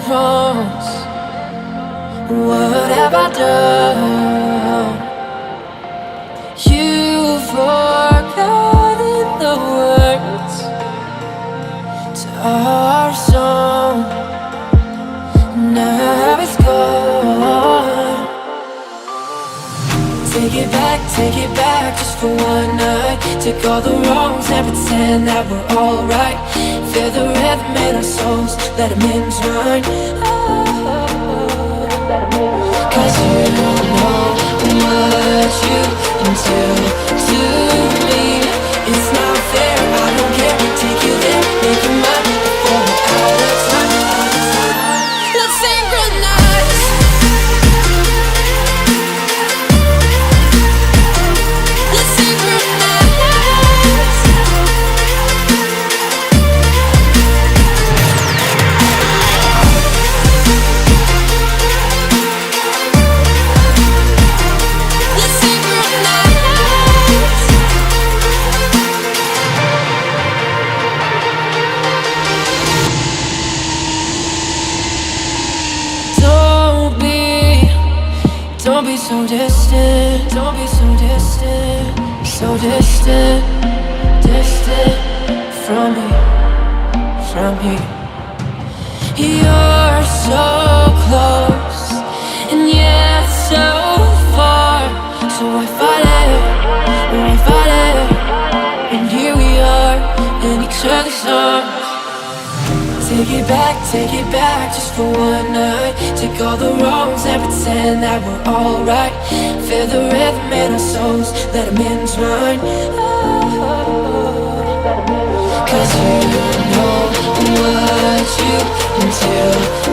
wrongs. What have I done? You've forgotten the words to our song. Now it's gone. Take it back just for one night. Take all the wrongs and pretend that we're alright. Feel the rhythm in our souls, let them entwine. Cause you don't know what you can do to me. It's not fair, I don't care. Take you there, make you mine before we're out of time. Let's synchronize. Let's synchronize. Let's synchronize. Don't be so distant. Don't be so distant. So distant, distant from me, from me. You're so close, and yet so far. So I fight it, and here we are in each other's arms. Take it back just for one night. Take all the wrongs and pretend that we're alright. Feel the rhythm in our souls, let them entwine. Cause you know what you can do